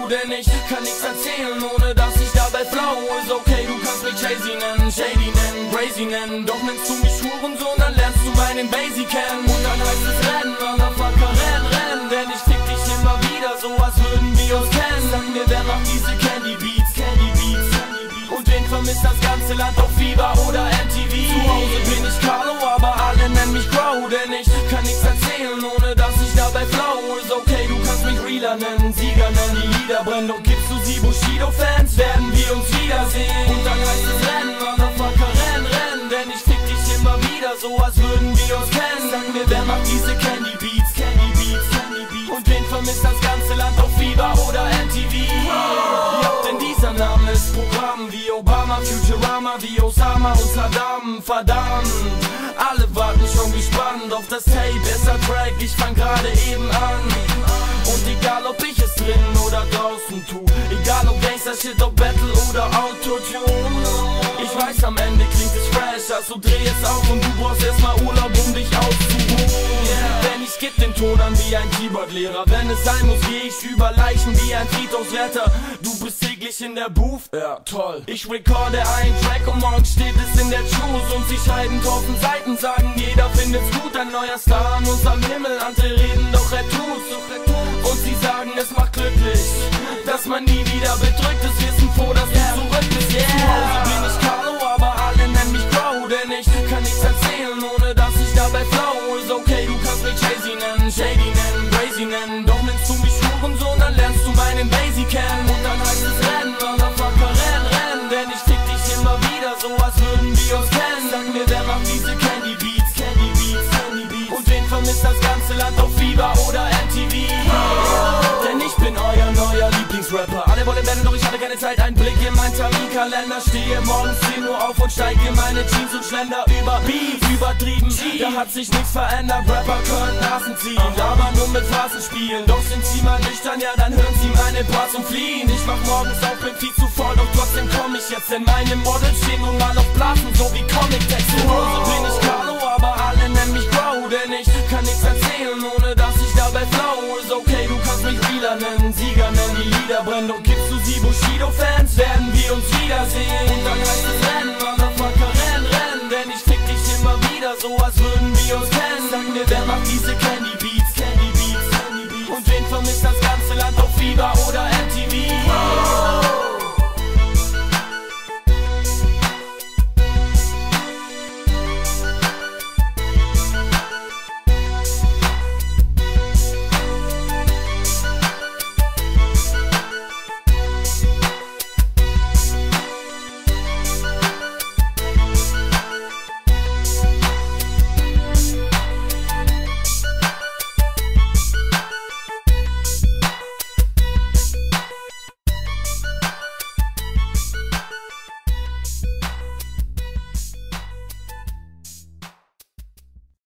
Crow, denn ich kann nichts erzählen, ohne dass ich dabei flow. Ist okay, du kannst mich Jay-Z nennen, Shady nennen, Crazy nennen, doch nennst du mich Hurensohn, dann lernst du meinen Basie kennen. Und dann heißt es rennen, Motherfucker, rennen, denn ich fick dich immer wieder, so als würden wir uns kennen. Sag mir, wer macht diese Candy Beats? Und wen vermisst das ganze Land auf Fieber oder MTV? Zu Hause bin ich Carlo, aber alle nennen mich Crow, denn ich kann nichts erzählen, ohne dass ich dabei flow. Ist okay, du kannst mich Realer nennen, Sieger nennen, die Lieder brennen, doch gibst du sie Bushido-Fans, werden wir uns wiedersehen. Und dann heißt es rennen, Motherfucker, rennen, denn ich fick dich immer wieder, so als würden wir uns kennen. Sag mir, wer macht diese Candy Beats? Und wen vermisst das ganze Land auf Fieber oder MTV? Ja, denn dieser Name ist Programm wie Obama, Futurama, wie Osama und Saddam. Verdammt, alle warten schon gespannt auf das Tape, besser Track, ich fang gerade eben an. Und egal ob ich es drinnen oder draußen tu, egal ob Gangster-Shit, ob Battle oder Autotune, ich weiß, am Ende klingt es fresh, also dreh es auf und du brauchst erstmal Urlaub, um dich auszuruhen. Denn ich geb den Ton an wie ein Keyboard-Lehrer, wenn es sein muss, geh ich über Leichen wie ein Friedhofswärter. Du bist täglich in der Booth? Ja, toll. Ich recorde einen Track und morgen steht es in der Juice und sie schreiben tausend Seiten, sagen jeder findet's gut, ein neuer Star an unserem Himmel, andere reden doch er tut's. Und sie sagen, es macht glücklich, dass man nie wieder bedrückt ist, wir sind froh, dass du zurück bist. Yeah. Zu Hause bin ich Carlo, aber alle nennen mich Crow, denn ich kann nichts erzählen, ohne dass ich dabei flow. Ist okay, du kannst mich Jay-Z nennen, Shady nennen, Crazy nennen, doch nennst du mich Hurensohn, dann lernst du meinen Basie kennen. Und dann heißt es rennen, Motherfucker, rennen, denn ich fick dich immer wieder, so als würden wir uns kennen. Sag mir, wer macht diese Candy Beats? Und wen vermisst das ganze Land auf Fieber oder MTV? Denn ich bin euer neuer Lieblingsrapper. Alle wollen werden, doch ich habe keine Zeit. Ein Blick in mein Terminkalender, stehe morgens 10 Uhr auf und steige in meine Jeans und schlender über Beef, übertrieben. Da hat sich nichts verändert, Rapper können Nasen ziehen, aber nur mit Phasen spielen. Doch sind sie mal nüchtern, ja dann hören sie meine Parts und fliehen. Ich mach morgens auf, bin viel zu voll, doch trotzdem komm ich jetzt, denn meine Models stehen nun mal auf Blasen, so wie Comic-Texte. Zu Hause bin ich Carlo, aber alle nennen mich Crow, denn ich kann nichts erzählen, ohne dass ich dabei flow. Ist okay, du kannst mich Realer nennen, Sieger nennen, die Lieder brennen, doch gibst du sie Bushido-Fans, werden wir uns wiedersehen. Und dann heißt es rennen, Motherfucker, rennen, denn ich fick dich immer wieder, so als würde